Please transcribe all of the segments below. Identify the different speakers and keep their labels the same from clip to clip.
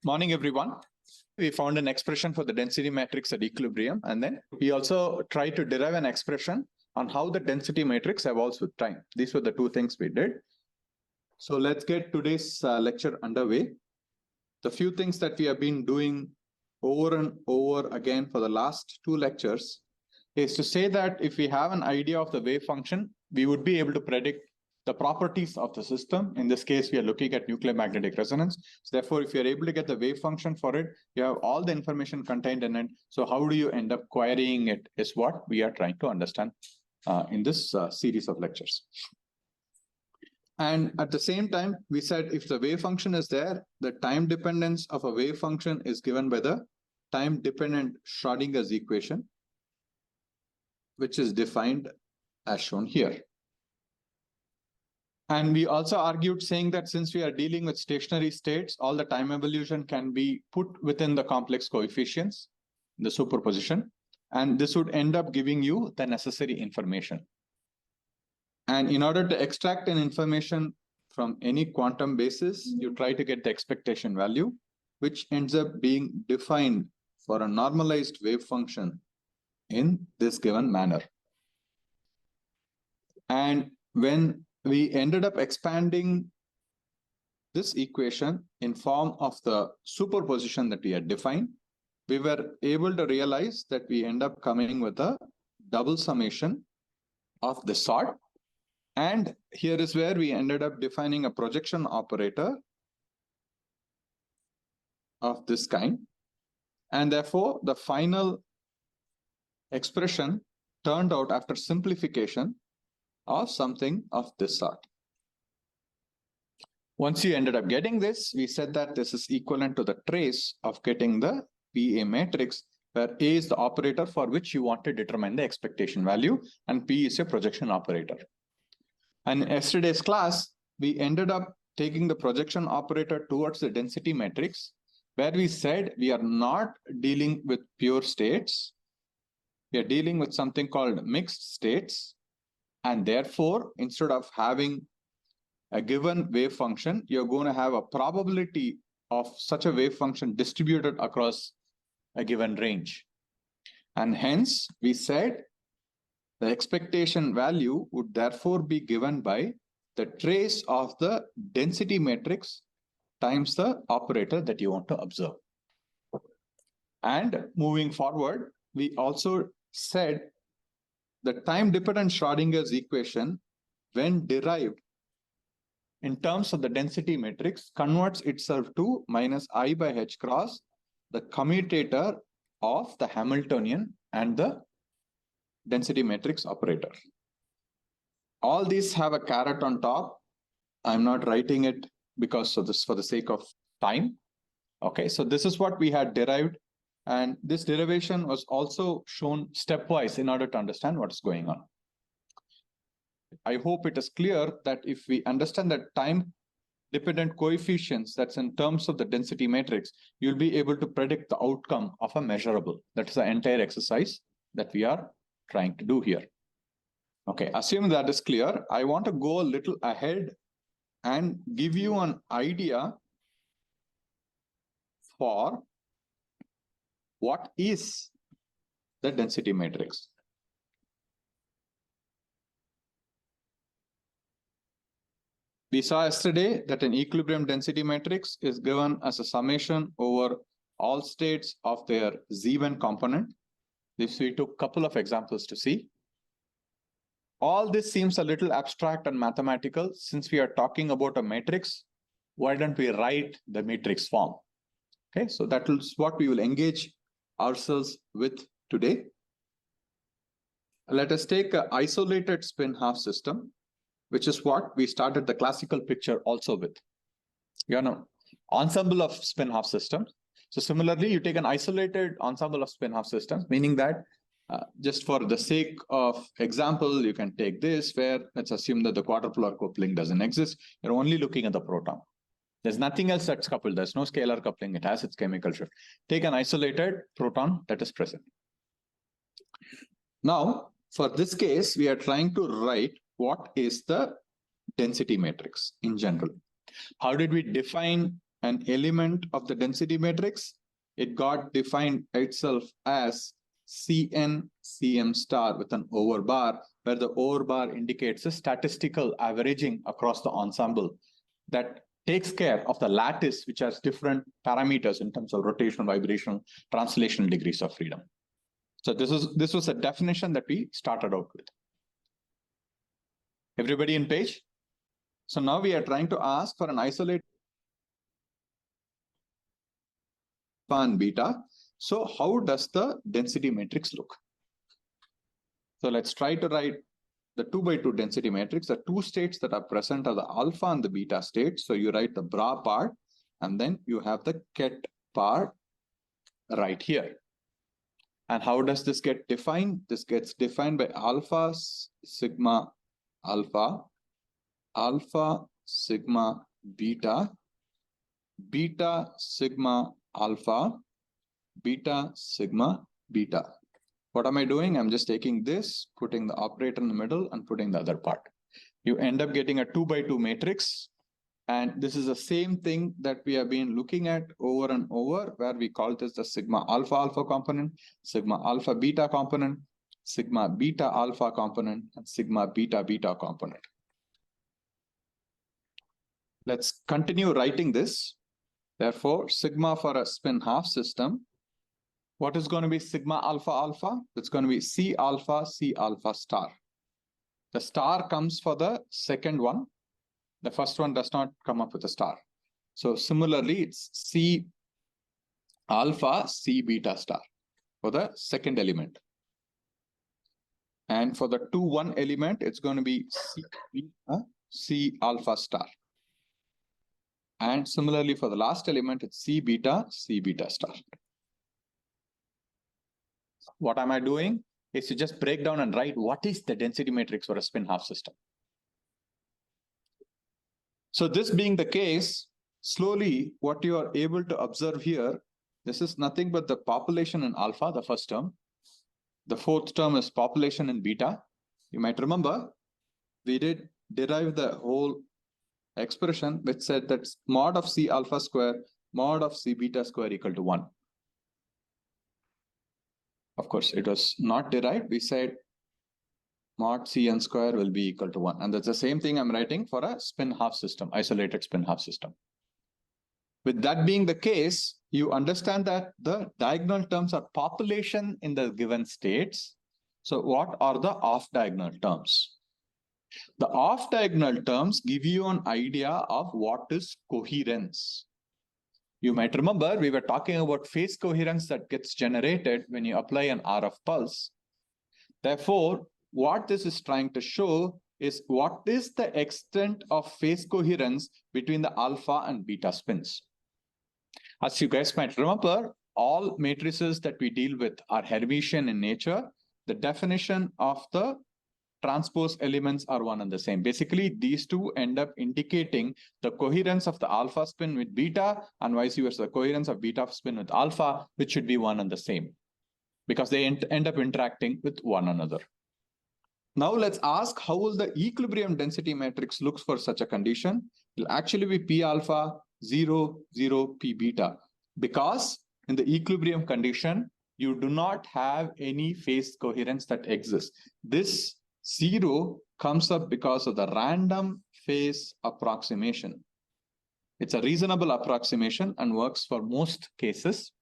Speaker 1: Morning, everyone. We found an expression for the density matrix at equilibrium, and then we also tried to derive an expression on how the density matrix evolves with time. These were the two things we did. So let's get today's lecture underway. The few things that we have been doing over and over again for the last two lectures is to say that if we have an idea of the wave function, we would be able to predict the properties of the system. In this case, we are looking at nuclear magnetic resonance. So therefore, if you're able to get the wave function for it, you have all the information contained in it. So how do you end up querying it is what we are trying to understand in this series of lectures. And at the same time, we said if the wave function is there, the time dependence of a wave function is given by the time dependent Schrodinger's equation, which is defined as shown here. And we also argued saying that since we are dealing with stationary states, all the time evolution can be put within the complex coefficients, the superposition, and this would end up giving you the necessary information. And in order to extract an information from any quantum basis, you try to get the expectation value, which ends up being defined for a normalized wave function in this given manner. And when we ended up expanding this equation in form of the superposition that we had defined, we were able to realize that we end up coming with a double summation of the sort. And here is where we ended up defining a projection operator of this kind. And therefore, the final expression turned out after simplification of something of this sort. Once you ended up getting this, we said that this is equivalent to the trace of getting the PA matrix, where A is the operator for which you want to determine the expectation value, and P is your projection operator. And in yesterday's class, we ended up taking the projection operator towards the density matrix, where we said we are not dealing with pure states. We are dealing with something called mixed states. And therefore, instead of having a given wave function, you're going to have a probability of such a wave function distributed across a given range. And hence, we said the expectation value would therefore be given by the trace of the density matrix times the operator that you want to observe. And moving forward, we also said the time-dependent Schrodinger's equation, when derived in terms of the density matrix, converts itself to minus I by h cross, the commutator of the Hamiltonian and the density matrix operator. All these have a caret on top. I'm not writing it because of this for the sake of time. Okay, so this is what we had derived. And this derivation was also shown stepwise in order to understand what's going on. I hope it is clear that if we understand that time-dependent coefficients, that's in terms of the density matrix, you'll be able to predict the outcome of a measurable. That's the entire exercise that we are trying to do here. Okay, assuming that is clear, I want to go a little ahead and give you an idea for what is the density matrix. We saw yesterday that an equilibrium density matrix is given as a summation over all states of their Z1 component. This we took a couple of examples to see. All this seems a little abstract and mathematical. Since we are talking about a matrix, why don't we write the matrix form? Okay, so that is what we will engage ourselves with today. Let us take an isolated spin half system, which is what we started the classical picture also with. You know, ensemble of spin half systems. So similarly, you take an isolated ensemble of spin half systems, meaning that just for the sake of example, you can take this where let's assume that the quadrupolar coupling doesn't exist. You're only looking at the proton. There's nothing else that's coupled. There's no scalar coupling. It has its chemical shift. Take an isolated proton that is present. Now, for this case, we are trying to write what is the density matrix in general. How did we define an element of the density matrix, it got defined itself as Cn Cm star with an overbar, where the overbar indicates a statistical averaging across the ensemble that takes care of the lattice, which has different parameters in terms of rotational, vibrational, translational degrees of freedom. So this was a definition that we started out with. Everybody in page? So now we are trying to ask for an isolated alpha and beta. So how does the density matrix look? So let's try to write the 2 by 2 density matrix. The two states that are present are the alpha and the beta states. So you write the bra part, and then you have the ket part right here. And how does this get defined? This gets defined by alpha sigma alpha, alpha sigma beta, beta sigma alpha, beta sigma beta. What am I doing? I'm just taking this, putting the operator in the middle and putting the other part. You end up getting a 2 by 2 matrix. And this is the same thing that we have been looking at over and over, where we call this the sigma alpha alpha component, sigma alpha beta component, sigma beta alpha component, and sigma beta beta component. Let's continue writing this. Therefore, sigma for a spin half system. What is going to be sigma alpha alpha? It's going to be C alpha star. The star comes for the second one. The first one does not come up with a star. So similarly, it's C alpha C beta star for the second element. And for the 2, 1 element, it's going to be C alpha star. And similarly for the last element, it's C beta star. What am I doing is to just break down and write what is the density matrix for a spin half system. So this being the case, slowly what you are able to observe here, this is nothing but the population in alpha, the first term. The fourth term is population in beta. You might remember, we did derive the whole expression which said that mod of C alpha square, mod of C beta square equal to 1. Of course, it was not derived. We said mod Cn square will be equal to 1. And that's the same thing I'm writing for a spin half system, isolated spin half system. With that being the case, you understand that the diagonal terms are population in the given states. So what are the off-diagonal terms? The off-diagonal terms give you an idea of what is coherence. You might remember we were talking about phase coherence that gets generated when you apply an RF pulse. Therefore, what this is trying to show is what is the extent of phase coherence between the alpha and beta spins. As you guys might remember, all matrices that we deal with are Hermitian in nature. The definition of the transpose elements are one and the same. Basically, these two end up indicating the coherence of the alpha spin with beta and vice versa, the coherence of beta spin with alpha, which should be one and the same because they end up interacting with one another. Now let's ask how will the equilibrium density matrix looks for such a condition? It will actually be P alpha 0, 0, P beta, because in the equilibrium condition, you do not have any phase coherence that exists. This 0 comes up because of the random phase approximation. It's a reasonable approximation and works for most cases.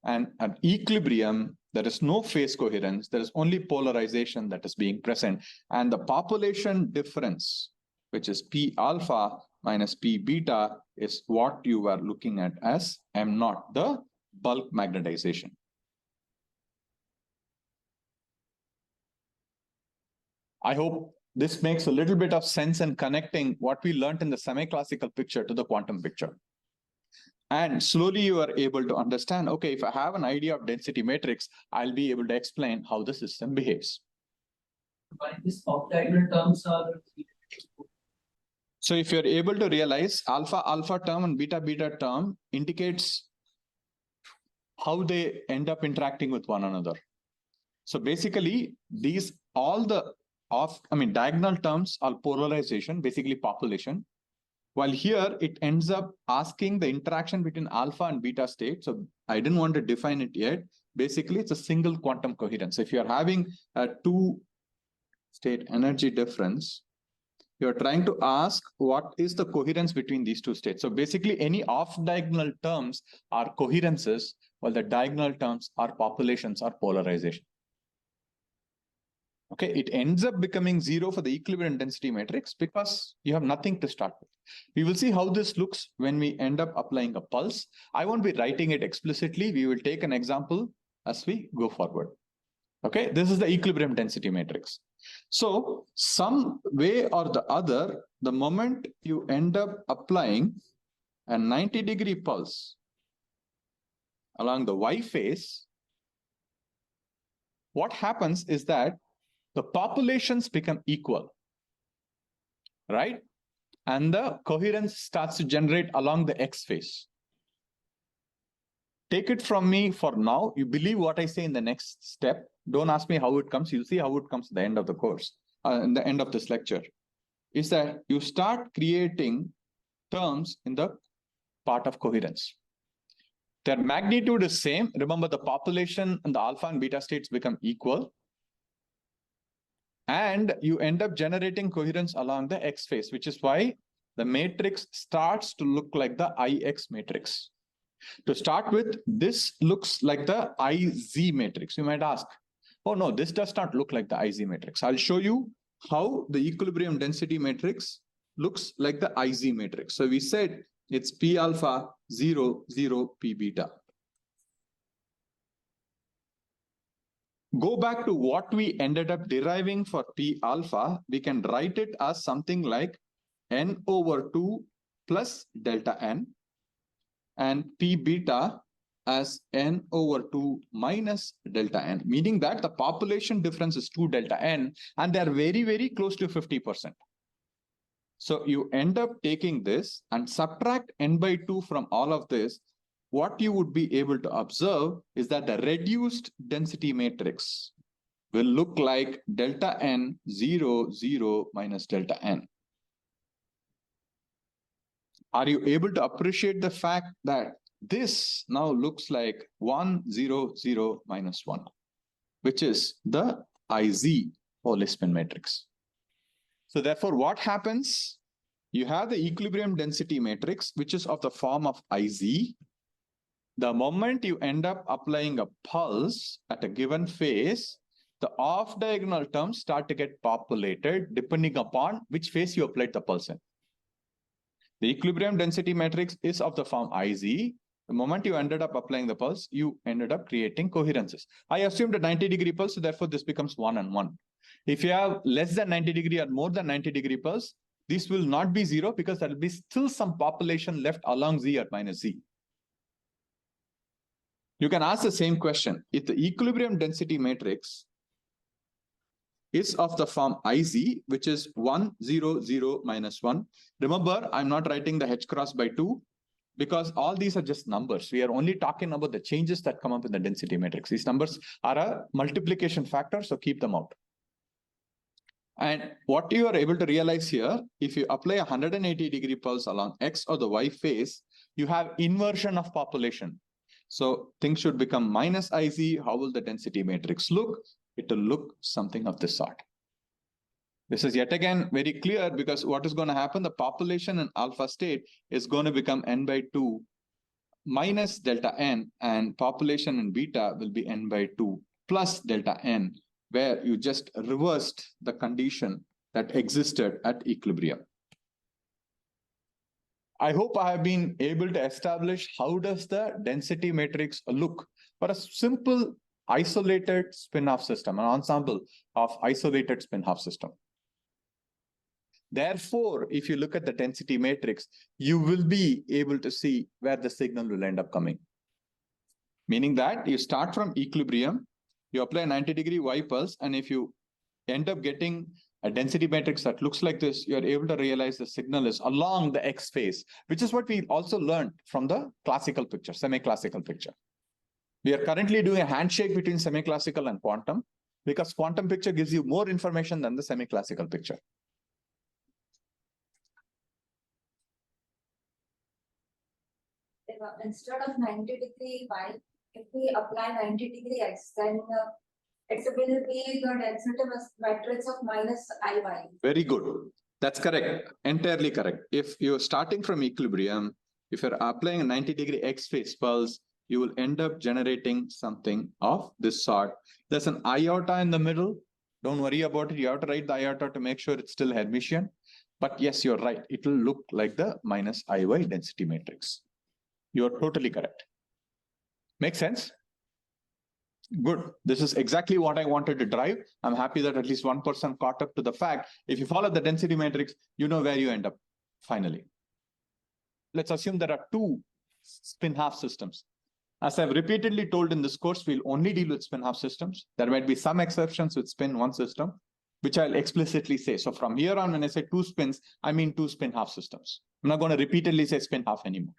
Speaker 1: And at equilibrium, there is no phase coherence. There is only polarization that is being present. And the population difference, which is P alpha minus P beta, is what you are looking at as M naught, the bulk magnetization. I hope this makes a little bit of sense in connecting what we learned in the semi-classical picture to the quantum picture. And slowly you are able to understand, okay, if I have an idea of density matrix, I'll be able to explain how the system behaves.
Speaker 2: But these off-diagonal terms are...
Speaker 1: So if you're able to realize alpha alpha term and beta beta term indicates how they end up interacting with one another. So basically, these all the diagonal terms are polarization, basically population, While here, it ends up asking the interaction between alpha and beta state. So I didn't want to define it yet. Basically, it's a single quantum coherence. If you're having a two-state energy difference, you're trying to ask what is the coherence between these two states. So basically, any off-diagonal terms are coherences, while the diagonal terms are populations or polarization. Okay, it ends up becoming 0 for the equilibrium density matrix because you have nothing to start with. We will see how this looks when we end up applying a pulse. I won't be writing it explicitly. We will take an example as we go forward. Okay, this is the equilibrium density matrix. So some way or the other, the moment you end up applying a 90-degree pulse along the Y phase, what happens is that the populations become equal, right? And the coherence starts to generate along the X phase. Take it from me for now. You believe what I say in the next step. Don't ask me how it comes. You'll see how it comes at the end of the course, in the end of this lecture. Is that you start creating terms in the part of coherence. Their magnitude is same. Remember, the population and the alpha and beta states become equal. And you end up generating coherence along the X phase, which is why the matrix starts to look like the IX matrix. To start with, this looks like the IZ matrix. You might ask, oh no, this does not look like the IZ matrix. I'll show you how the equilibrium density matrix looks like the IZ matrix. So we said it's P alpha 0, 0, P beta. Go back to what we ended up deriving for P alpha. We can write it as something like N over 2 plus delta N, and P beta as N over 2 minus delta N, meaning that the population difference is 2 delta N, and they're very, very close to 50%. So you end up taking this and subtract N by 2 from all of this. What you would be able to observe is that the reduced density matrix will look like delta N 0, 0 minus delta N. Are you able to appreciate the fact that this now looks like 1, 0, 0 minus 1, which is the IZ Pauli spin matrix? So therefore, what happens? You have the equilibrium density matrix, which is of the form of IZ. The moment you end up applying a pulse at a given phase, the off-diagonal terms start to get populated depending upon which phase you applied the pulse in. The equilibrium density matrix is of the form IZ. The moment you ended up applying the pulse, you ended up creating coherences. I assumed a 90-degree pulse, so therefore this becomes 1 and 1. If you have less than 90-degree or more than 90-degree pulse, this will not be 0 because there will be still some population left along Z or minus Z. You can ask the same question. If the equilibrium density matrix is of the form IZ, which is 1, 0, 0, minus 1. Remember, I'm not writing the H cross by 2 because all these are just numbers. We are only talking about the changes that come up in the density matrix. These numbers are a multiplication factor, so keep them out. And what you are able to realize here, if you apply a 180-degree pulse along X or the Y phase, you have inversion of population. So things should become minus IZ. How will the density matrix look? It will look something of this sort. This is yet again very clear because what is going to happen? The population in alpha state is going to become N by 2 minus delta N, and population in beta will be N by 2 plus delta N, where you just reversed the condition that existed at equilibrium. I hope I have been able to establish how does the density matrix look for a simple isolated spin-off system, an ensemble of isolated spin-off system. Therefore, if you look at the density matrix, you will be able to see where the signal will end up coming. Meaning that you start from equilibrium, you apply a 90-degree Y pulse, and if you end up getting a density matrix that looks like this, you're able to realize the signal is along the X phase, which is what we also learned from the classical picture, semi-classical picture. We are currently doing a handshake between semi-classical and quantum because quantum picture gives you more information than the semi-classical picture.
Speaker 3: instead of 90° y, if we apply 90° x, then it will be the density matrix of minus Iy.
Speaker 1: Very good. That's correct. Entirely correct. If you're starting from equilibrium, if you're applying a 90° x phase pulse, you will end up generating something of this sort. There's an iota in the middle. Don't worry about it. You have to write the iota to make sure it's still Hermitian. But yes, you're right. It will look like the minus Iy density matrix. You're totally correct. Makes sense? Good. This is exactly what I wanted to drive. I'm happy that at least one person caught up to the fact. If you follow the density matrix, you know where you end up finally. Let's assume there are two spin half systems. As I've repeatedly told in this course, we'll only deal with spin half systems. There might be some exceptions with spin one system, which I'll explicitly say. So from here on, when I say two spins, I mean two spin half systems. I'm not going to repeatedly say spin half anymore.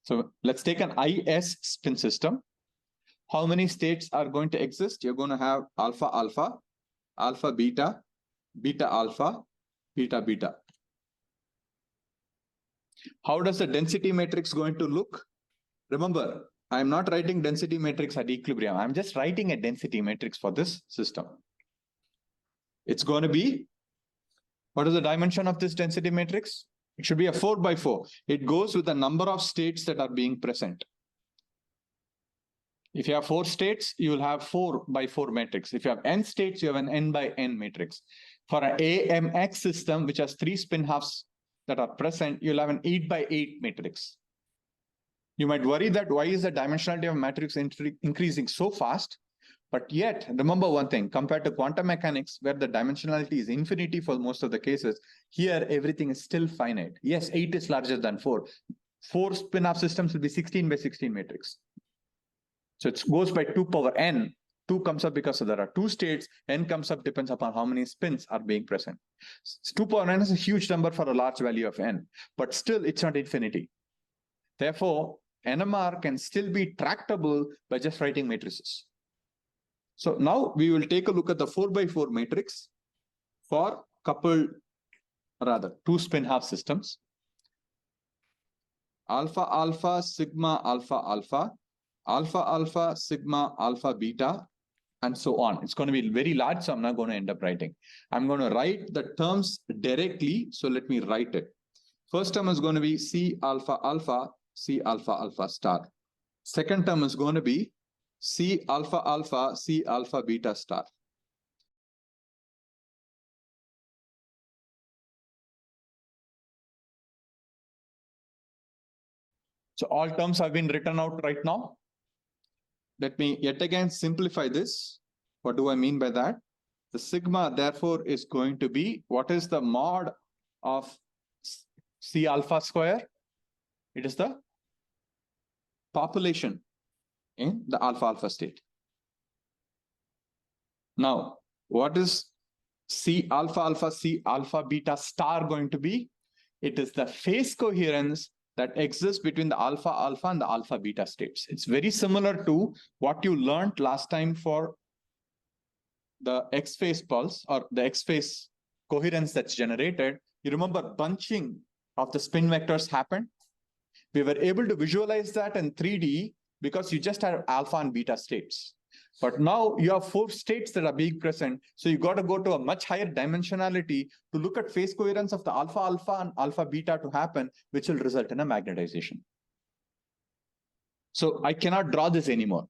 Speaker 1: So let's take an IS spin system. How many states are going to exist? You're going to have alpha, alpha, alpha, beta, beta, alpha, beta, beta. How does the density matrix going to look? Remember, I'm not writing density matrix at equilibrium. I'm just writing a density matrix for this system. It's going to be, what is the dimension of this density matrix? It should be a 4 by 4. It goes with the number of states that are being present. If you have 4 states, you will have 4 by 4 matrix. If you have n states, you have an n by n matrix. For an AMX system, which has 3 spin halves that are present, you'll have an 8 by 8 matrix. You might worry that why is the dimensionality of matrix increasing so fast? But yet, remember one thing, compared to quantum mechanics, where the dimensionality is infinity for most of the cases, here everything is still finite. Yes, 8 is larger than 4. 4 spin half systems will be 16 by 16 matrix. So it goes by 2 power n. 2 comes up because there are 2 states. N comes up depends upon how many spins are being present. 2 power n is a huge number for a large value of n, but still it's not infinity. Therefore, NMR can still be tractable by just writing matrices. So now we will take a look at the 4 by 4 matrix for coupled, rather 2 spin half systems. Alpha, alpha, sigma, alpha, alpha. Alpha, alpha, sigma, alpha, beta, and so on. It's going to be very large, so I'm not going to end up writing. I'm going to write the terms directly, so let me write it. First term is going to be C alpha alpha, C alpha alpha star. Second term is going to be C alpha alpha, C alpha beta star. So all terms have been written out right now. Let me yet again simplify this. What do I mean by that? The sigma, therefore, is going to be, what is the mod of C alpha square? It is the population in the alpha alpha state. Now, what is C alpha alpha, C alpha beta star going to be? It is the phase coherence that exists between the alpha alpha and the alpha beta states. It's very similar to what you learned last time for the X phase pulse or the X phase coherence that's generated. You remember bunching of the spin vectors happened? We were able to visualize that in 3D because you just had alpha and beta states. But now you have 4 states that are being present. So you got to go to a much higher dimensionality to look at phase coherence of the alpha alpha and alpha beta to happen, which will result in a magnetization. So I cannot draw this anymore.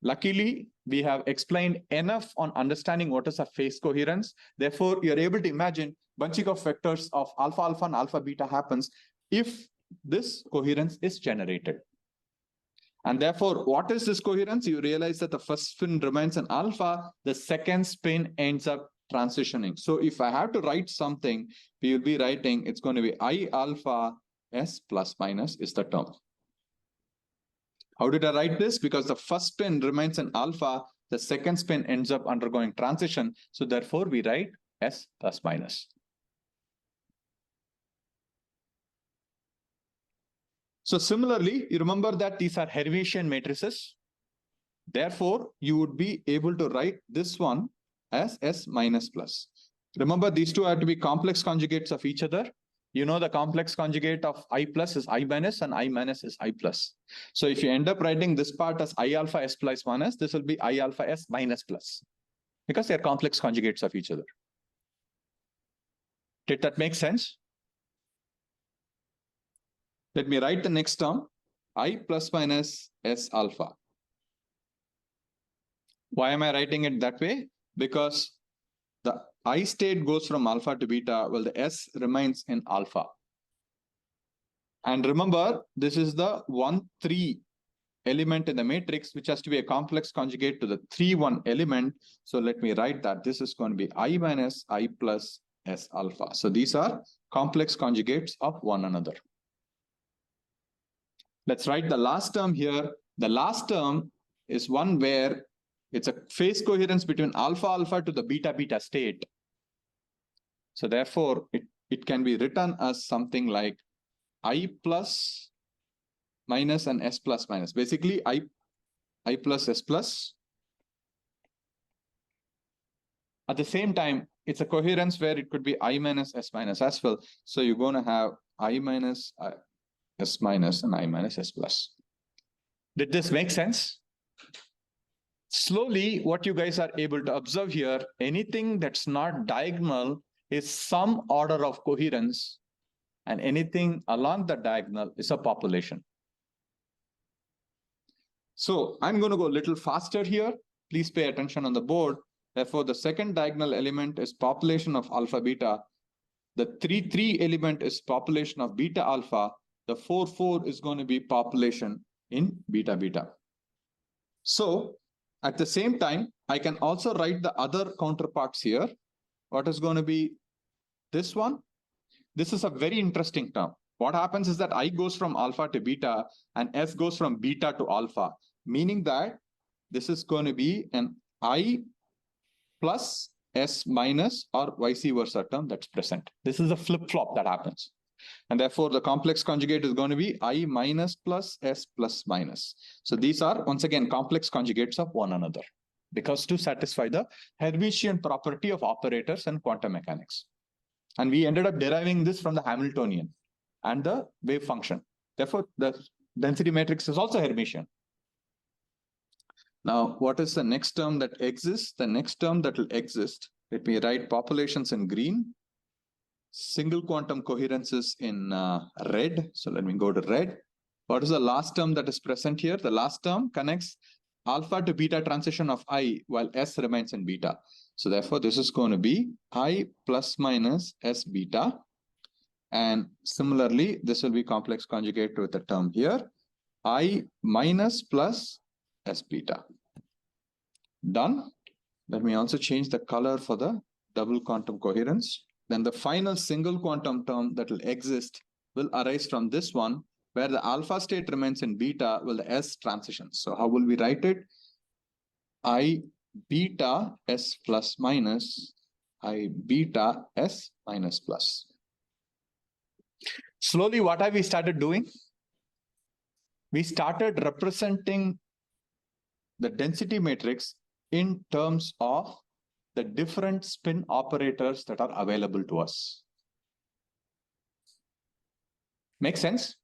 Speaker 1: Luckily, we have explained enough on understanding what is a phase coherence. Therefore, you're able to imagine bunching of vectors of alpha alpha and alpha beta happens if this coherence is generated. And therefore, what is this coherence? You realize that the first spin remains an alpha, the second spin ends up transitioning. So if I have to write something, we will be writing, it's going to be I alpha S plus minus is the term. How did I write this? Because the first spin remains an alpha, the second spin ends up undergoing transition. So therefore, we write S plus minus. So similarly, you remember that these are Hermitian matrices. Therefore, you would be able to write this one as S minus plus. Remember, these two have to be complex conjugates of each other. you know the complex conjugate of I plus is I minus and I minus is I plus. So if you end up writing this part as I alpha S plus minus, this will be I alpha S minus plus, because they are complex conjugates of each other. Did that make sense? Let me write the next term, I plus minus S alpha. Why am I writing it that way? Because the I state goes from alpha to beta, while the S remains in alpha. And remember, this is the 1,3 element in the matrix, which has to be a complex conjugate to the 3,1 element. So let me write that. This is going to be I minus I plus S alpha. So these are complex conjugates of one another. Let's write the last term here. The last term is one where it's a phase coherence between alpha alpha to the beta beta state. So therefore, it can be written as something like I plus minus and S plus minus. Basically, I plus S plus. At the same time, it's a coherence where it could be I minus S minus as well. So you're going to have I minus S minus and I minus S plus. Did this make sense? Slowly, what you guys are able to observe here, anything that's not diagonal is some order of coherence, and anything along the diagonal is a population. So I'm going to go a little faster here. Please pay attention on the board. Therefore, the second diagonal element is population of alpha beta. The 3,3 element is population of beta alpha. The 4,4 is going to be population in beta beta. So at the same time, I can also write the other counterparts here. What is going to be this one? This is a very interesting term. What happens is that I goes from alpha to beta and S goes from beta to alpha, meaning that this is going to be an I plus S minus or vice versa term that's present. This is a flip-flop that happens. And therefore, the complex conjugate is going to be I minus plus S plus minus. So these are, once again, complex conjugates of one another, because to satisfy the Hermitian property of operators and quantum mechanics. And we ended up deriving this from the Hamiltonian and the wave function. Therefore, the density matrix is also Hermitian. Now, what is the next term that exists? The next term that will exist, let me write populations in green, single quantum coherences in red. So let me go to red. What is the last term that is present here? The last term connects alpha to beta transition of I, while S remains in beta. So therefore, this is going to be I plus minus S beta. And similarly, this will be complex conjugate with the term here, I minus plus S beta. Done. Let me also change the color for the double quantum coherence. Then the final single quantum term that will exist will arise from this one, where the alpha state remains in beta, will the S transitions. So how will we write it? I beta S plus minus, I beta S minus plus. Slowly, what have we started doing? We started representing the density matrix in terms of the different spin operators that are available to us. Make sense?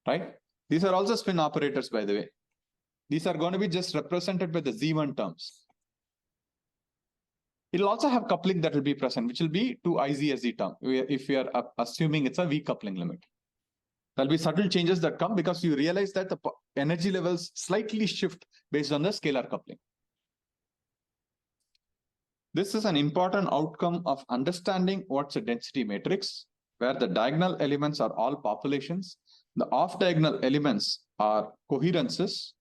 Speaker 1: Right? These are also spin operators, by the way. These are going to be just represented by the Z1 terms. It'll also have coupling that will be present, which will be 2IZ term, if we are assuming it's a weak coupling limit. There'll be subtle changes that come because you realize that the energy levels slightly shift based on the scalar coupling. This is an important outcome of understanding what's a density matrix, where the diagonal elements are all populations, the off-diagonal elements are coherences.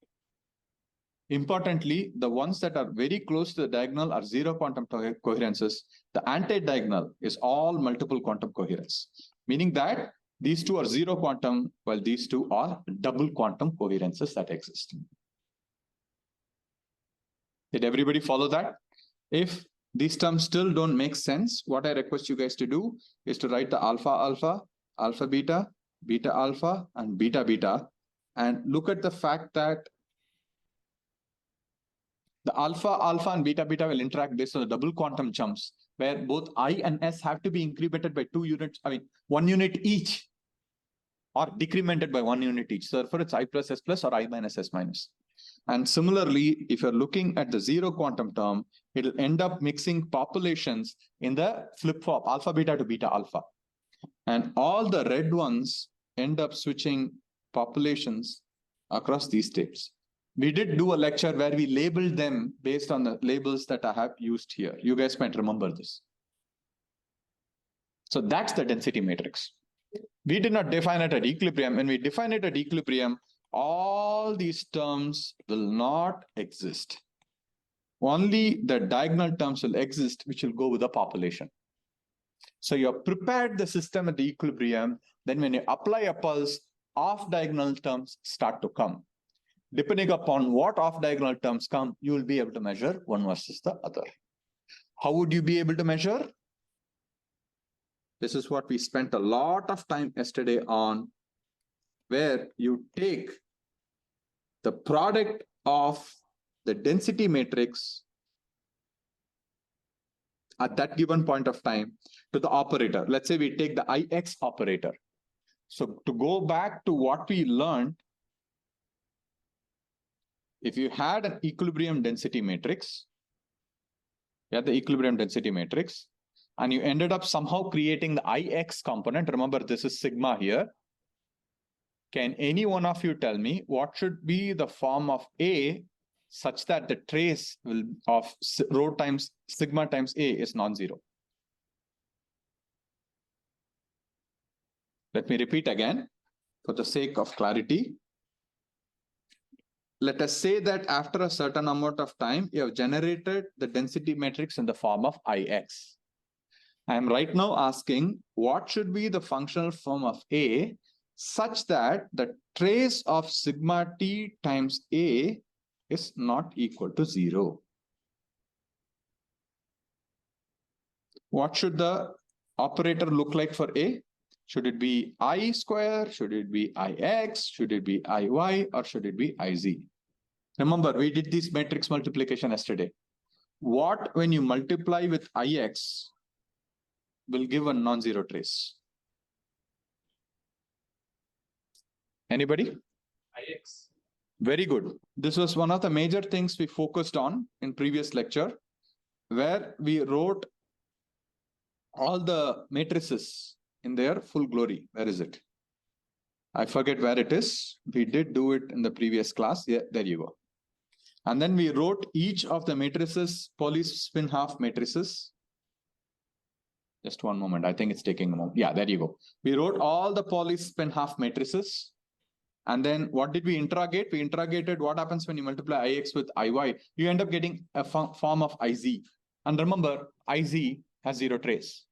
Speaker 1: Importantly, the ones that are very close to the diagonal are zero quantum coherences. The anti-diagonal is all multiple quantum coherence, meaning that these two are zero quantum, while these two are double quantum coherences that exist. Did everybody follow that? If these terms still don't make sense, what I request you guys to do is to write the alpha alpha, alpha beta, beta alpha, and beta beta, and look at the fact that the alpha alpha and beta beta will interact based on the double quantum jumps, where both I and S have to be incremented by 2 units, 1 unit each, or decremented by 1 unit each. So therefore, it's I plus S plus or I minus S minus. And similarly, if you're looking at the zero quantum term, it'll end up mixing populations in the flip-flop alpha beta to beta alpha. And all the red ones end up switching populations across these states. We did do a lecture where we labeled them based on the labels that I have used here. You guys might remember this. So that's the density matrix. We did not define it at equilibrium. When we define it at equilibrium, all these terms will not exist. Only the diagonal terms will exist, which will go with the population. So you have prepared the system at the equilibrium. Then when you apply a pulse, off-diagonal terms start to come. Depending upon what off-diagonal terms come, you will be able to measure one versus the other. How would you be able to measure? This is what we spent a lot of time yesterday on, where you take the product of the density matrix at that given point of time to the operator. Let's say we take the IX operator. So to go back to what we learned, if you had an equilibrium density matrix, and you ended up somehow creating the IX component, remember this is sigma here. Can any one of you tell me what should be the form of A such that the trace will of rho times sigma times A is non-zero? Let me repeat again for the sake of clarity. Let us say that after a certain amount of time, you have generated the density matrix in the form of IX. I am right now asking what should be the functional form of A such that the trace of sigma t times A is not equal to 0. What should the operator look like for A? Should it be I square? Should it be IX? Should it be IY? Or should it be IZ? Remember, we did this matrix multiplication yesterday. What when you multiply with IX will give a non-zero trace? Anybody?
Speaker 2: IX.
Speaker 1: Very good. This was one of the major things we focused on in previous lecture, where we wrote all the matrices in their full glory. Where is it? I forget where it is. We did do it in the previous class. Yeah, there you go. And then we wrote each of the matrices, Pauli spin half matrices. Just one moment. I think it's taking a moment. Yeah, there you go. We wrote all the Pauli spin half matrices. And then what did we interrogate? We interrogated what happens when you multiply IX with IY. You end up getting a form of IZ. And remember, IZ has zero trace.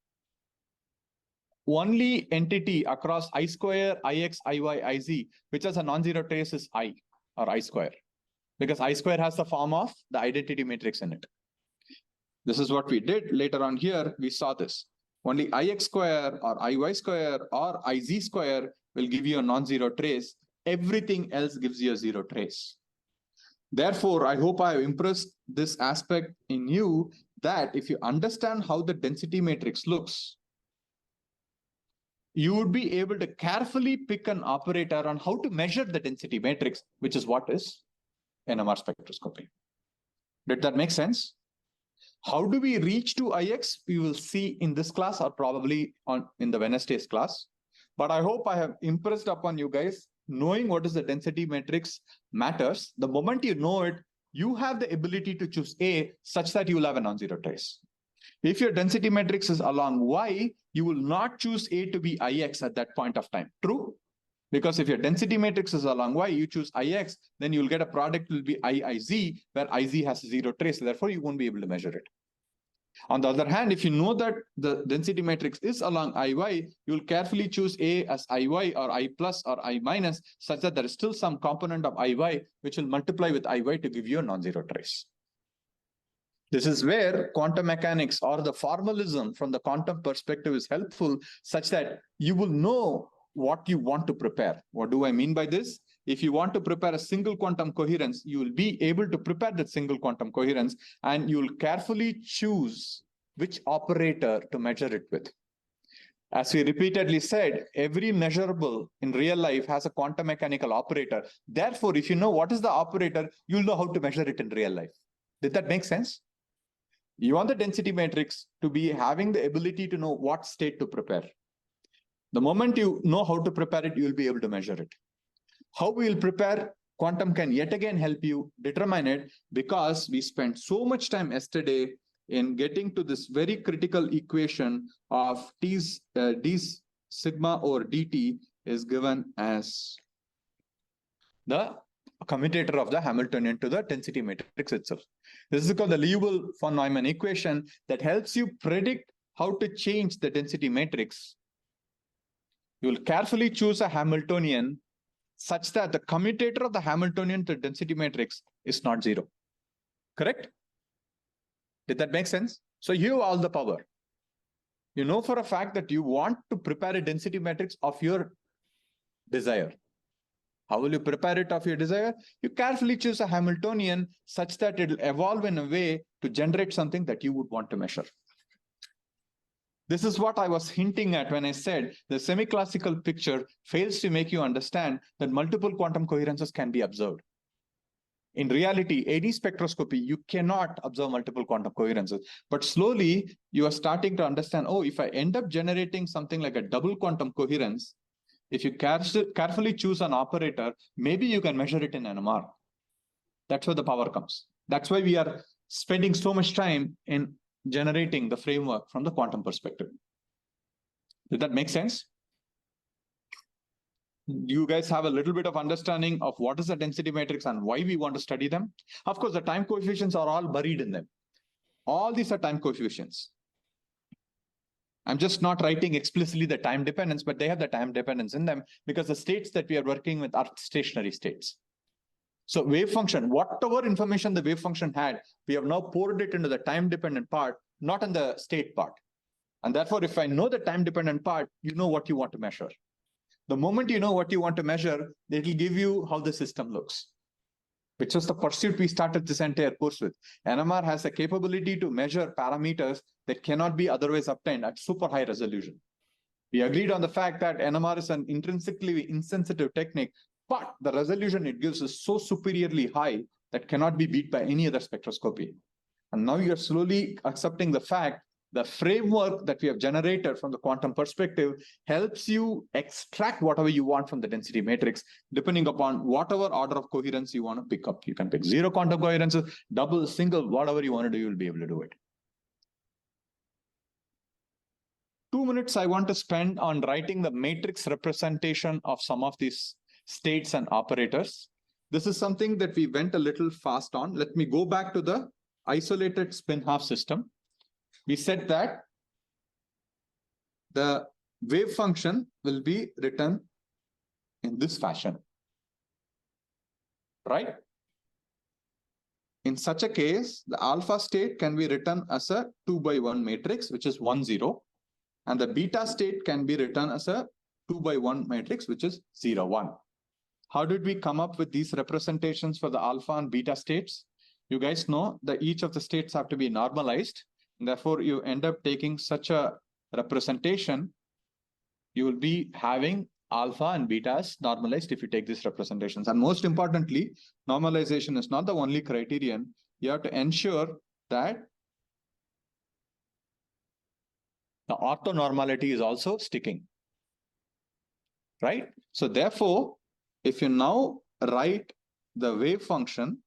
Speaker 1: Only entity across I square, IX, IY, IZ, which has a non-zero trace is I or I square. Because I square has the form of the identity matrix in it. This is what we did. Later on here, we saw this. Only IX square or IY square or IZ square will give you a non-zero trace. Everything else gives you a zero trace. Therefore, I hope I have impressed this aspect in you that if you understand how the density matrix looks, you would be able to carefully pick an operator on how to measure the density matrix, which is what is NMR spectroscopy. Did that make sense? How do we reach to IX? We will see in this class or probably in the Wednesday's class. But I hope I have impressed upon you guys, knowing what is the density matrix matters. The moment you know it, you have the ability to choose A such that you will have a non-zero trace. If your density matrix is along Y, you will not choose A to be IX at that point of time. True? Because if your density matrix is along Y, you choose IX, then you'll get a product will be IIZ, where IZ has zero trace. Therefore, you won't be able to measure it. On the other hand, if you know that the density matrix is along IY, you'll carefully choose A as IY or I plus or I minus, such that there is still some component of IY which will multiply with IY to give you a non-zero trace. This is where quantum mechanics or the formalism from the quantum perspective is helpful, such that you will know what you want to prepare. What do I mean by this? If you want to prepare a single quantum coherence, you will be able to prepare that single quantum coherence, and you will carefully choose which operator to measure it with. As we repeatedly said, every measurable in real life has a quantum mechanical operator. Therefore, if you know what is the operator, you'll know how to measure it in real life. Did that make sense? You want the density matrix to be having the ability to know what state to prepare. The moment you know how to prepare it, you'll be able to measure it. How we will prepare, quantum can yet again help you determine it, because we spent so much time yesterday in getting to this very critical equation of d sigma over dt is given as the commutator of the Hamiltonian to the density matrix itself. This is called the Liouville-von Neumann equation that helps you predict how to change the density matrix. You will carefully choose a Hamiltonian such that the commutator of the Hamiltonian to density matrix is not zero. Correct? Did that make sense? So you have all the power. You know for a fact that you want to prepare a density matrix of your desire. How will you prepare it of your desire? You carefully choose a Hamiltonian such that it will evolve in a way to generate something that you would want to measure. This is what I was hinting at when I said the semi-classical picture fails to make you understand that multiple quantum coherences can be observed. In reality, any spectroscopy, you cannot observe multiple quantum coherences. But slowly, you are starting to understand, oh, if I end up generating something like a double quantum coherence, if you carefully choose an operator, maybe you can measure it in NMR. That's where the power comes. That's why we are spending so much time in generating the framework from the quantum perspective. Did that make sense? You guys have a little bit of understanding of what is the density matrix and why we want to study them. Of course, the time coefficients are all buried in them. All these are time coefficients. I'm just not writing explicitly the time dependence, but they have the time dependence in them because the states that we are working with are stationary states. So wave function, whatever information the wave function had, we have now poured it into the time dependent part, not in the state part. And therefore, if I know the time dependent part, you know what you want to measure. The moment you know what you want to measure, it will give you how the system looks, which was the pursuit we started this entire course with. NMR has a capability to measure parameters that cannot be otherwise obtained at super high resolution. We agreed on the fact that NMR is an intrinsically insensitive technique, but the resolution it gives is so superiorly high that cannot be beat by any other spectroscopy. And now you're slowly accepting the fact the framework that we have generated from the quantum perspective helps you extract whatever you want from the density matrix, depending upon whatever order of coherence you want to pick up. You can pick zero quantum coherences, double, single, whatever you want to do, you'll be able to do it. 2 minutes I want to spend on writing the matrix representation of some of these states and operators. This is something that we went a little fast on. Let me go back to the isolated spin half system. We said that the wave function will be written in this fashion, right? In such a case, the alpha state can be written as a 2x1 matrix, which is 1, 0. And the beta state can be written as a 2x1 matrix, which is 0, 1. How did we come up with these representations for the alpha and beta states? You guys know that each of the states have to be normalized. Therefore, you end up taking such a representation. You will be having alpha and betas normalized if you take these representations. And most importantly, normalization is not the only criterion. You have to ensure that the orthonormality is also sticking, right? So therefore, if you now write the wave function,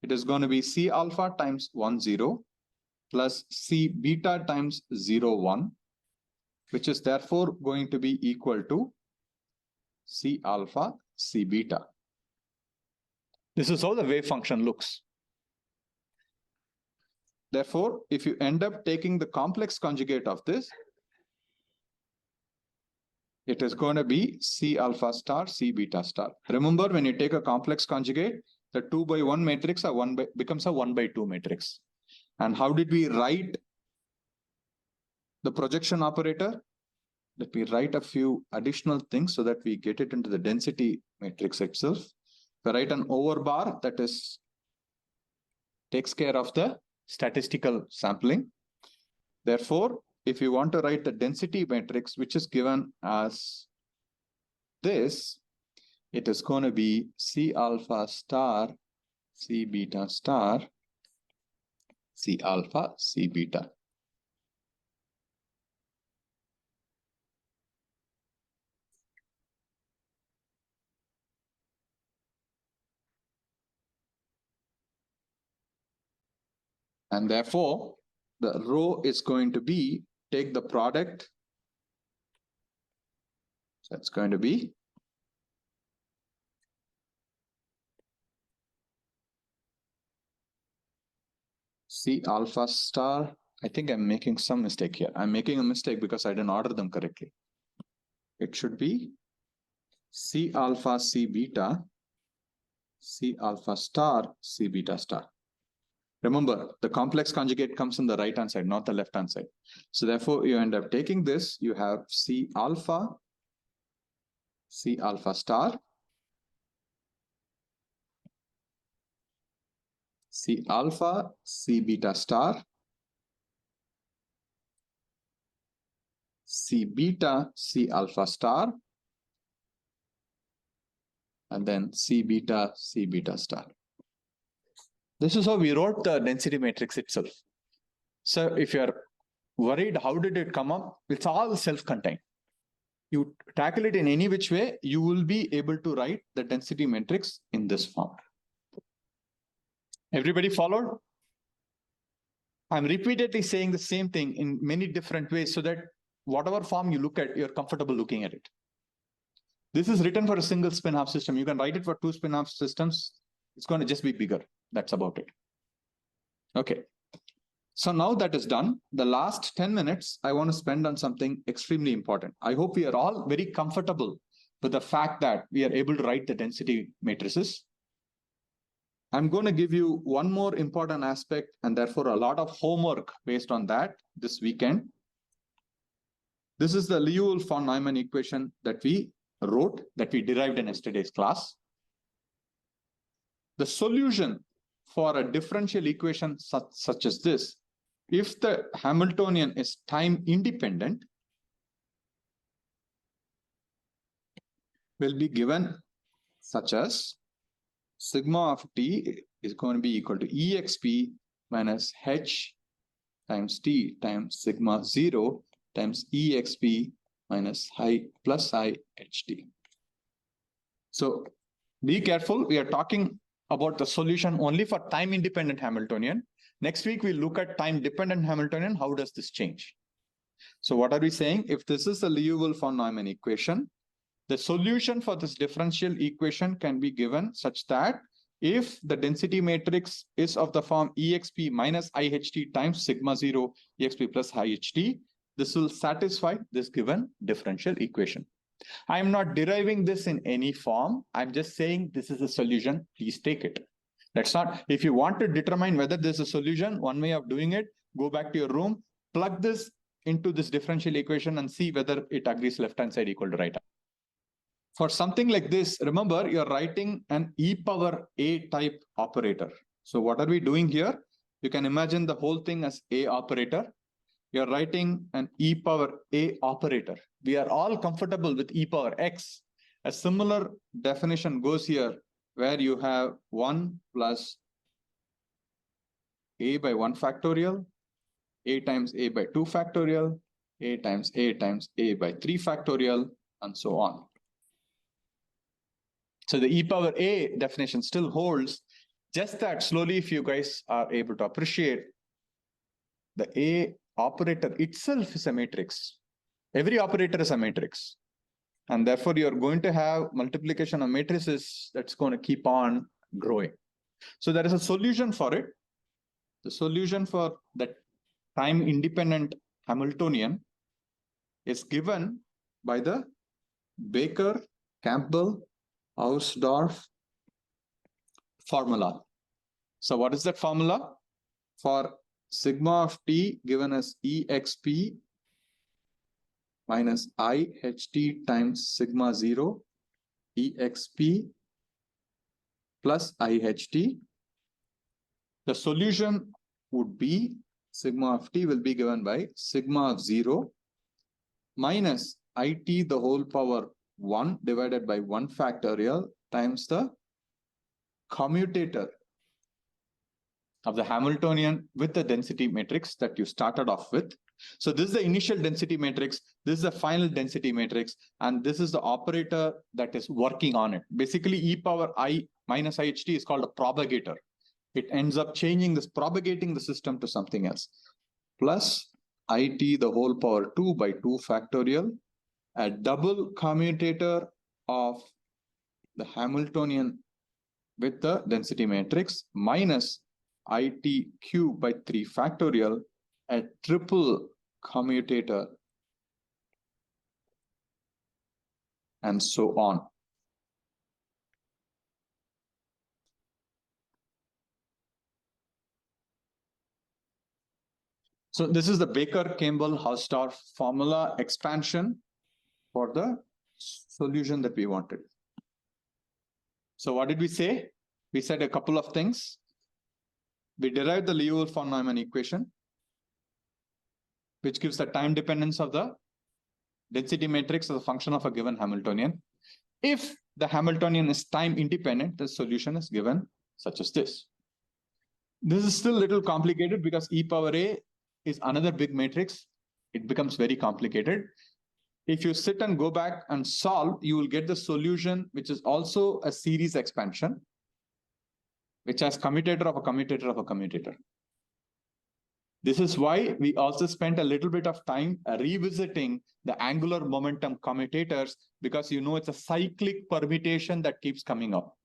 Speaker 1: it is going to be C alpha times 1, 0 plus C beta times 0, 1, which is therefore going to be equal to C alpha, C beta. This is how the wave function looks. Therefore, if you end up taking the complex conjugate of this, it is going to be C alpha star, C beta star. Remember, when you take a complex conjugate, the 2x1 matrix becomes a 1x2 matrix. And how did we write the projection operator? Let me write a few additional things so that we get it into the density matrix itself. We write an overbar that takes care of the statistical sampling. Therefore, if you want to write the density matrix, which is given as this, it is going to be C alpha star, C beta star, C alpha, C beta. And therefore, the row is going to be, take the product. So it's going to be C alpha star. I think I'm making some mistake here. I'm making a mistake because I didn't order them correctly. It should be C alpha, C beta, C alpha star, C beta star. Remember, the complex conjugate comes on the right-hand side, not the left-hand side. So therefore, you end up taking this. You have C alpha star, C alpha, C beta star, C beta, C alpha star, and then C beta star. This is how we wrote the density matrix itself. So if you're worried, how did it come up? It's all self-contained. You tackle it in any which way, you will be able to write the density matrix in this form. Everybody followed? I'm repeatedly saying the same thing in many different ways so that whatever form you look at, you're comfortable looking at it. This is written for a single spin-half system. You can write it for two spin-half systems. It's going to just be bigger. That's about it. Okay. So now that is done, the last 10 minutes, I want to spend on something extremely important. I hope we are all very comfortable with the fact that we are able to write the density matrices. I'm going to give you one more important aspect and therefore a lot of homework based on that this weekend. This is the Liouville-von Neumann equation that we wrote, that we derived in yesterday's class. The solution for a differential equation such as this, if the Hamiltonian is time independent, will be given such as sigma of t is going to be equal to exp minus h times t times sigma 0 times exp minus I plus I ht. So be careful, we are talking about the solution only for time independent Hamiltonian. Next week, we'll look at time dependent Hamiltonian. How does this change? So what are we saying? If this is a Liouville-von Neumann equation, the solution for this differential equation can be given such that if the density matrix is of the form exp minus IHT times sigma 0 exp plus IHT, this will satisfy this given differential equation. I am not deriving this in any form. I'm just saying this is a solution. Please take it. That's not, if you want to determine whether there's a solution, one way of doing it, go back to your room, plug this into this differential equation and see whether it agrees left-hand side equal to right. For something like this, remember, you're writing an e power a type operator. So what are we doing here? You can imagine the whole thing as a operator. You're writing an e power a operator. We are all comfortable with e power x. A similar definition goes here, where you have 1 plus a by 1 factorial, a times a by 2 factorial, a times a by 3 factorial, and so on. So the e power a definition still holds, just that slowly, if you guys are able to appreciate, the a operator itself is a matrix. Every operator is a matrix. And therefore, you're going to have multiplication of matrices that's going to keep on growing. So there is a solution for it. The solution for that time-independent Hamiltonian is given by the Baker-Campbell-Hausdorff formula. So what is that formula? For sigma of t given as exp minus IHT times sigma 0 exp plus IHT, the solution would be sigma of t will be given by sigma of 0 minus it the whole power 1 divided by 1 factorial times the commutator of the Hamiltonian with the density matrix that you started off with. So this is the initial density matrix, this is the final density matrix, and this is the operator that is working on it. Basically, e power I minus iht is called a propagator. It ends up changing this, propagating the system to something else. Plus it the whole power 2 by 2 factorial, a double commutator of the Hamiltonian with the density matrix minus it cube by 3 factorial, a triple commutator, and so on. So this is the Baker-Campbell-Hausdorff formula expansion for the solution that we wanted. So what did we say? We said a couple of things. We derived the Liouville von Neumann equation, which gives the time dependence of the density matrix as a function of a given Hamiltonian. If the Hamiltonian is time independent, the solution is given such as this. This is still a little complicated because e power a is another big matrix. It becomes very complicated. If you sit and go back and solve, you will get the solution, which is also a series expansion, which has commutator of a commutator of a commutator. This is why we also spent a little bit of time revisiting the angular momentum commutators, because you know it's a cyclic permutation that keeps coming up.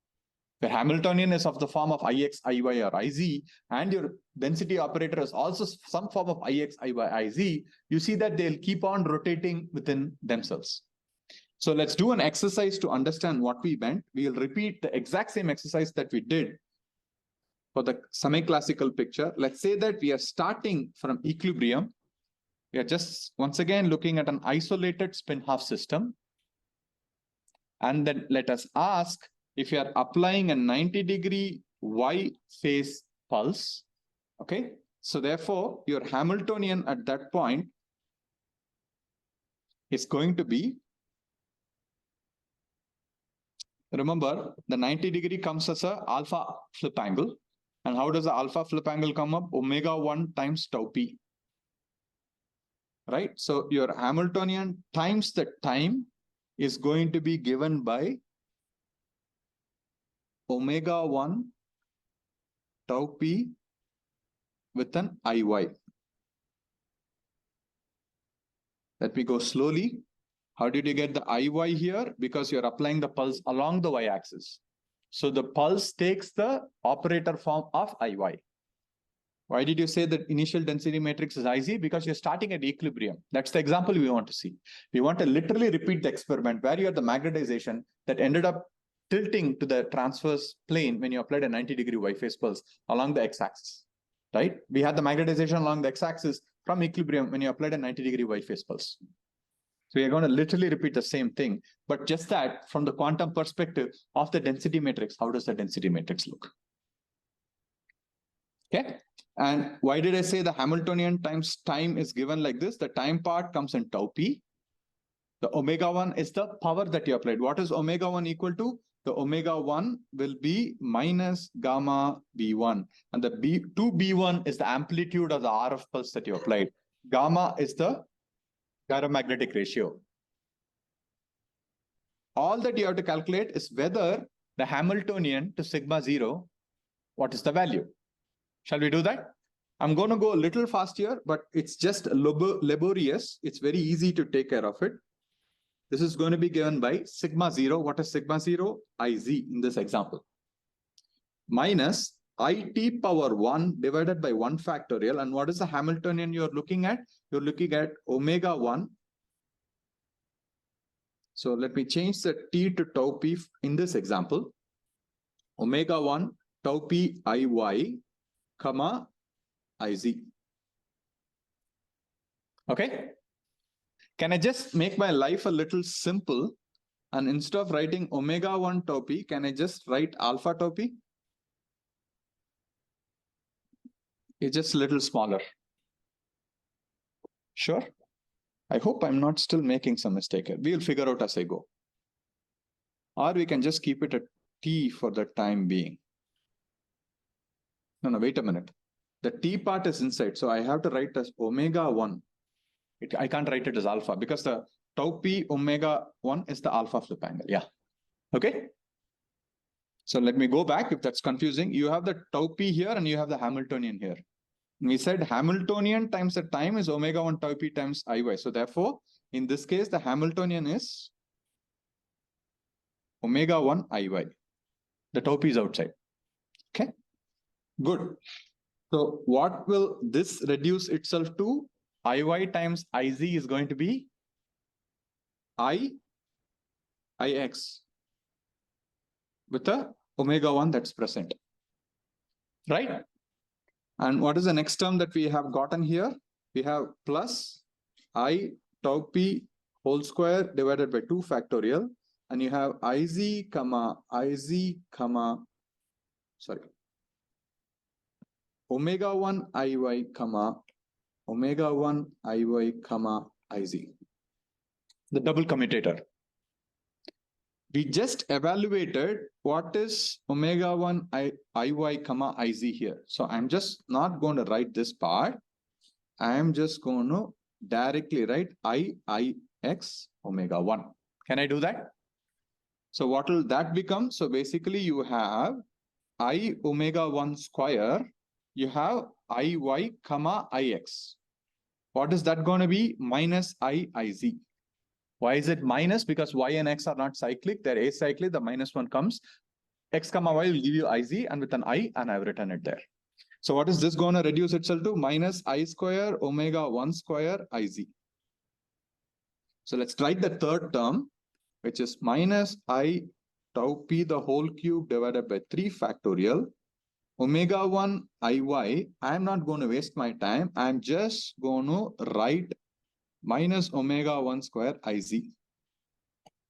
Speaker 1: The Hamiltonian is of the form of Ix, Iy, or Iz, and your density operator is also some form of Ix, Iy, Iz. You see that they'll keep on rotating within themselves. So let's do an exercise to understand what we meant. We'll repeat the exact same exercise that we did for the semi-classical picture. Let's say that we are starting from equilibrium. We are just once again looking at an isolated spin-half system. And then let us ask, if you are applying a 90-degree Y phase pulse, okay? So therefore, your Hamiltonian at that point is going to be, remember, the 90-degree comes as a alpha flip angle. And how does the alpha flip angle come up? Omega 1 times tau p. Right? So your Hamiltonian times the time is going to be given by omega 1 tau p with an Iy. Let me go slowly. How did you get the Iy here? Because you're applying the pulse along the y-axis. So the pulse takes the operator form of Iy. Why did you say that initial density matrix is Iz? Because you're starting at equilibrium. That's the example we want to see. We want to literally repeat the experiment where you had the magnetization that ended up tilting to the transverse plane when you applied a 90-degree Y phase pulse along the x-axis, right? We had the magnetization along the x-axis from equilibrium when you applied a 90-degree Y phase pulse. So we are going to literally repeat the same thing, but just that from the quantum perspective of the density matrix, how does the density matrix look? Okay. And why did I say the Hamiltonian times time is given like this? The time part comes in tau p. The omega 1 is the power that you applied. What is omega 1 equal to? The omega 1 will be minus gamma b1. And the 2b1 is the amplitude of the RF pulse that you applied. Gamma is the gyromagnetic ratio. All that you have to calculate is whether the Hamiltonian to sigma 0, what is the value? Shall we do that? I'm going to go a little fast here, but it's just laborious. It's very easy to take care of it. This is going to be given by sigma 0. What is sigma 0? Iz in this example. Minus it power 1 divided by 1 factorial. And what is the Hamiltonian you're looking at? You're looking at omega 1. So let me change the t to tau p in this example. Omega 1 tau p Iy, comma, Iz. Okay. Can I just make my life a little simple? And instead of writing omega 1 tau p, can I just write alpha tau p? It's just a little smaller. Sure. I hope I'm not still making some mistake here. We'll figure out as I go. Or we can just keep it at t for the time being. No, wait a minute. The t part is inside. So I have to write as omega 1. I can't write it as alpha because the tau p omega 1 is the alpha flip angle. Yeah. Okay. So let me go back if that's confusing. You have the tau p here and you have the Hamiltonian here. We said Hamiltonian times the time is omega 1 tau p times Iy. So therefore, in this case, the Hamiltonian is omega 1 Iy. The tau p is outside. Okay, good. So what will this reduce itself to? Iy times Iz is going to be Ix with the omega 1 that's present. Right? And what is the next term that we have gotten here? We have plus I tau p whole square divided by 2 factorial. And you have omega 1 Iy, omega 1 Iy, Iz. The double commutator. We just evaluated what is omega 1 Iy, Iz here. So I'm just not going to write this part. I'm just going to directly write Ix omega 1. Can I do that? So what will that become? So basically you have I omega 1 square. You have Iy, Ix. What is that going to be? Minus Iz. Why is it minus? Because y and x are not cyclic, they're acyclic. The minus 1 comes. X, y will give you Iz and with an I, and I've written it there. So what is this going to reduce itself to? Minus I square omega 1 square Iz. So let's write the third term, which is minus I tau p the whole cube divided by 3 factorial. Omega 1 Iy, I'm not going to waste my time. I'm just going to write minus omega 1 square Iz.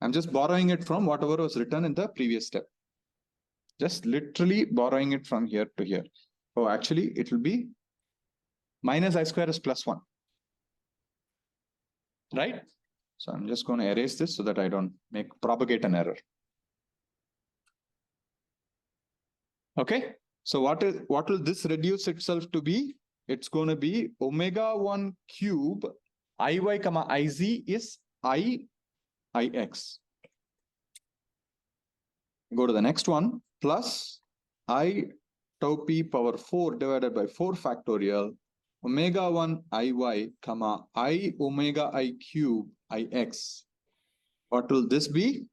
Speaker 1: I'm just borrowing it from whatever was written in the previous step. Just literally borrowing it from here to here. Oh, actually, it will be minus I square is plus 1. Right? So I'm just going to erase this so that I don't propagate an error. Okay. So what will this reduce itself to be? It's going to be omega 1 cube Iy, Iz is Ix. Go to the next one. Plus I tau p power 4 divided by 4 factorial. Omega 1 Iy, I omega I cube Ix. What will this be?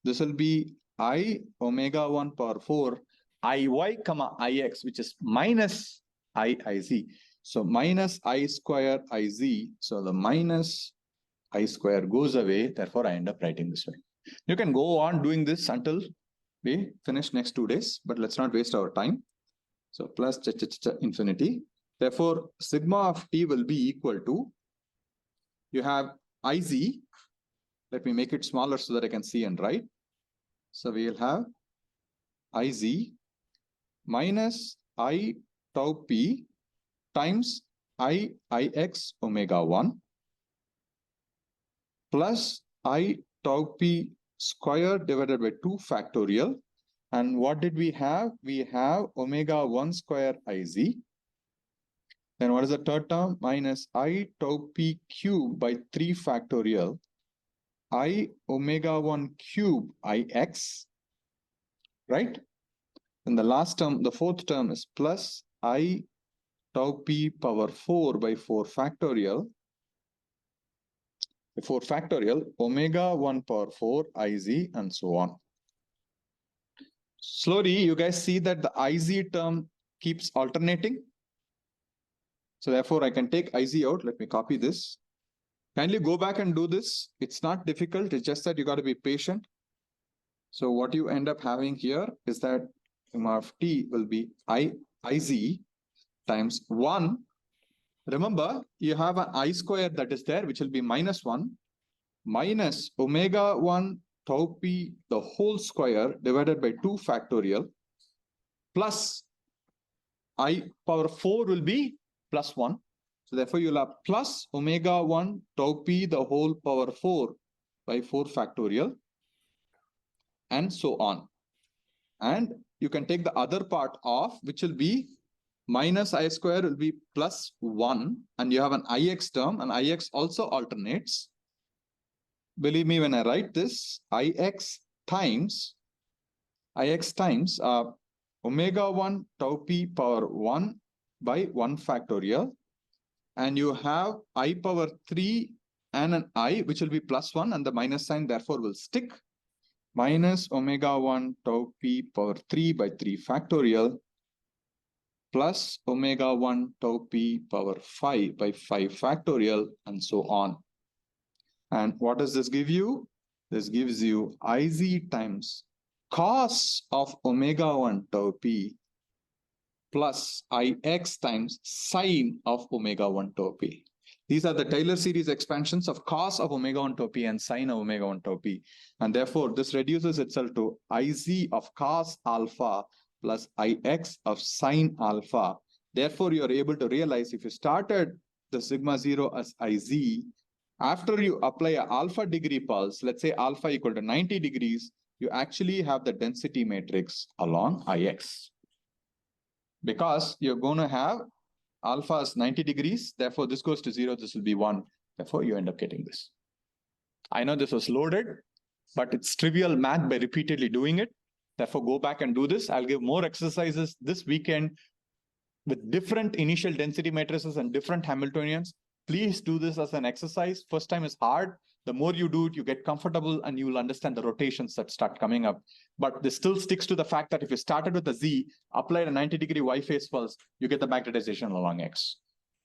Speaker 1: This will be I omega 1 power 4 Iy, Ix, which is minus Iz. So minus I square Iz. So the minus I square goes away. Therefore, I end up writing this way. You can go on doing this until we finish next 2 days, but let's not waste our time. So plus infinity. Therefore, sigma of t will be equal to, you have Iz. Let me make it smaller so that I can see and write. So we will have Iz minus I tau p times Ix omega 1 plus I tau p square divided by 2 factorial. And what did we have? We have omega 1 square Iz. Then what is the third term? Minus I tau p cube by 3 factorial. I omega 1 cube Ix. Right? And the last term, the fourth term is plus I tau p power 4 by 4 factorial. 4 factorial, omega 1 power 4, Iz, and so on. Slowly, you guys see that the Iz term keeps alternating. So therefore, I can take Iz out. Let me copy this. Kindly go back and do this. It's not difficult. It's just that you got to be patient. So what you end up having here is that sigma of t will be Iz times 1. Remember, you have an I square that is there, which will be minus 1, minus omega 1 tau p the whole square divided by 2 factorial, plus I power 4 will be plus 1. So therefore, you'll have plus omega 1 tau p the whole power 4 by 4 factorial, and so on. And you can take the other part off, which will be minus I square will be plus 1, and you have an Ix term, and Ix also alternates. Believe me when I write this, Ix times omega 1 tau p power 1 by 1 factorial, and you have I power 3 and an I, which will be plus 1, and the minus sign therefore will stick, minus omega 1 tau p power 3 by 3 factorial plus omega 1 tau p power 5 by 5 factorial, and so on. And what does this give you? This gives you Iz times cos of omega 1 tau p plus Ix times sine of omega 1 tau p. These are the Taylor series expansions of cos of omega 1 tau p and sine of omega 1 tau p. And therefore, this reduces itself to Iz of cos alpha plus Ix of sine alpha. Therefore, you are able to realize if you started the sigma 0 as Iz, after you apply an alpha degree pulse, let's say alpha equal to 90 degrees, you actually have the density matrix along Ix. Because you're going to have alpha is 90 degrees, therefore this goes to 0, this will be 1. Therefore, you end up getting this. I know this was loaded, but it's trivial math by repeatedly doing it. Therefore, go back and do this. I'll give more exercises this weekend with different initial density matrices and different Hamiltonians. Please do this as an exercise. First time is hard. The more you do it, you get comfortable and you will understand the rotations that start coming up. But this still sticks to the fact that if you started with a Z, applied a 90-degree Y phase pulse, you get the magnetization along X.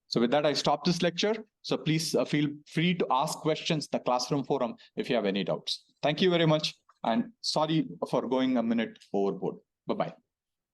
Speaker 1: So with that, I stop this lecture. So please feel free to ask questions in the classroom forum if you have any doubts. Thank you very much. And sorry for going a minute overboard. Bye-bye.